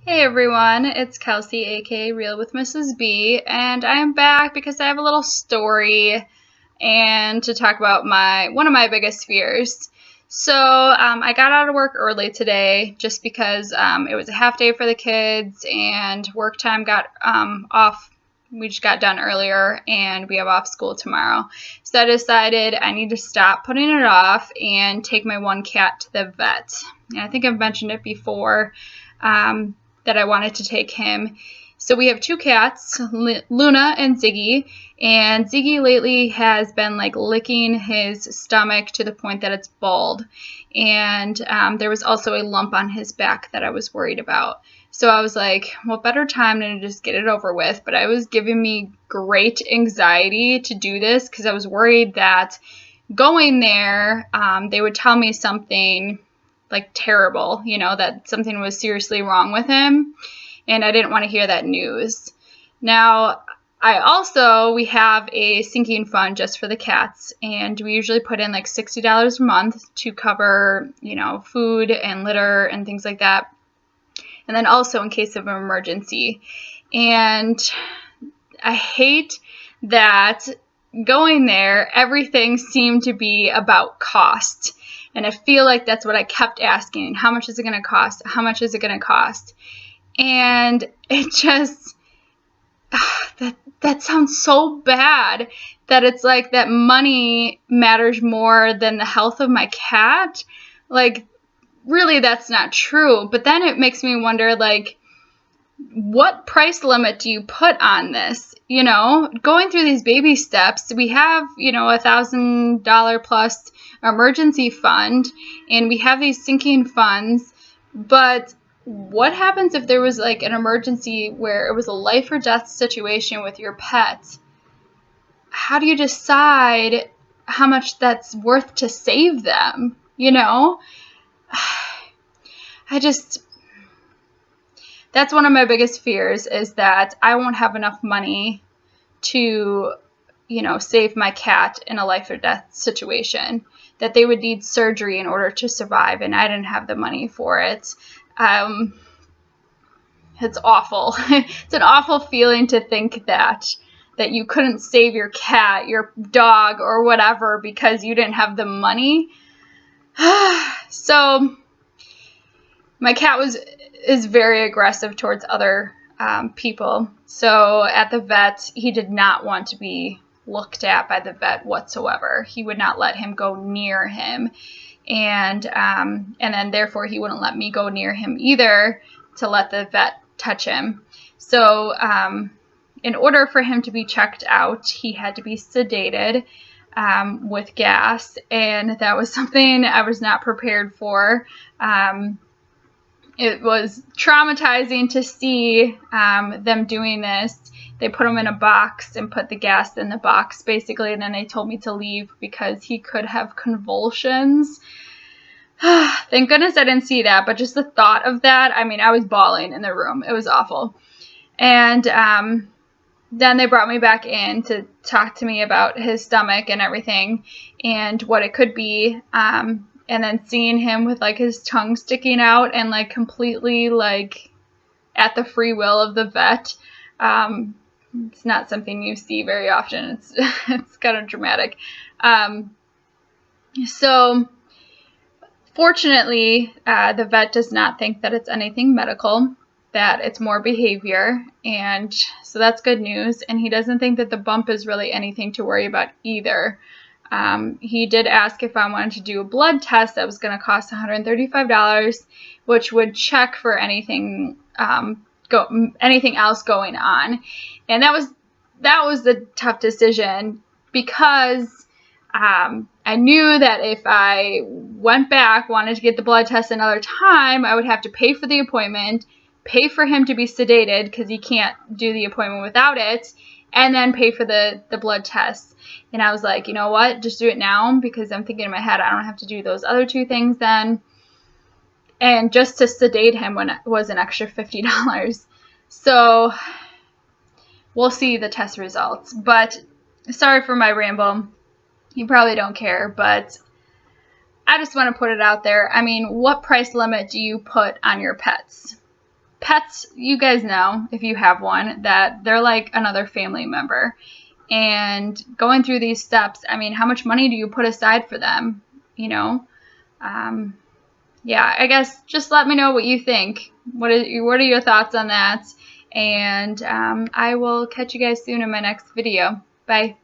Hey everyone, it's Kelsey, aka Real with Mrs. B, and I am back because I have a little story and to talk about one of my biggest fears. So I got out of work early today just because it was a half day for the kids and work time got off. We just got done earlier and we have off school tomorrow. So I decided I need to stop putting it off and take my one cat to the vet. And I think I've mentioned it before. That I wanted to take him. So we have two cats, Luna and Ziggy, and Ziggy lately has been like licking his stomach to the point that it's bald, and there was also a lump on his back that I was worried about. So I was like, well, better time than to just get it over with, but it was giving me great anxiety to do this because I was worried that going there, they would tell me something like terrible, that something was seriously wrong with him, and I didn't want to hear that news. Now, we have a sinking fund just for the cats, and we usually put in like $60 a month to cover, food and litter and things like that, and then also in case of an emergency. And I hate that going there, everything seemed to be about cost. And I feel like that's what I kept asking. How much is it going to cost? How much is it going to cost? And it just, that sounds so bad that it's like that money matters more than the health of my cat. Like, really, that's not true. But then it makes me wonder, like, what price limit do you put on this? Going through these baby steps, we have, $1,000 plus emergency fund, and we have these sinking funds, but what happens if there was like an emergency where it was a life or death situation with your pet? How do you decide how much that's worth to save them? That's one of my biggest fears, is that I won't have enough money to, save my cat in a life or death situation, that they would need surgery in order to survive, and I didn't have the money for it. It's awful. It's an awful feeling to think that you couldn't save your cat, your dog, or whatever because you didn't have the money. So my cat is very aggressive towards other people. So at the vet, he did not want to be looked at by the vet whatsoever. He would not let him go near him. And then therefore he wouldn't let me go near him either to let the vet touch him. So in order for him to be checked out, he had to be sedated with gas. And that was something I was not prepared for. It was traumatizing to see them doing this. They put him in a box and put the gas in the box, basically, and then they told me to leave because he could have convulsions. Thank goodness I didn't see that, but just the thought of that, I was bawling in the room. It was awful. And then they brought me back in to talk to me about his stomach and everything and what it could be. And then seeing him with like his tongue sticking out and like completely like at the free will of the vet. It's not something you see very often. It's kind of dramatic. So fortunately, the vet does not think that it's anything medical, that it's more behavior. And so that's good news. And he doesn't think that the bump is really anything to worry about either. He did ask if I wanted to do a blood test that was going to cost $135, which would check for anything else going on. And that was the tough decision because I knew that if I went back, wanted to get the blood test another time, I would have to pay for the appointment, pay for him to be sedated because he can't do the appointment without it, and then pay for the blood test. And I was like, you know what, just do it now, because I'm thinking in my head, I don't have to do those other two things then. And just to sedate him was an extra $50. So we'll see the test results. But sorry for my ramble. You probably don't care, but I just want to put it out there. What price limit do you put on your pets? pets, you guys know, if you have one, that they're like another family member. And going through these steps, I mean, how much money do you put aside for them? You know? Yeah, I guess just let me know what you think. What are your thoughts on that? And I will catch you guys soon in my next video. Bye.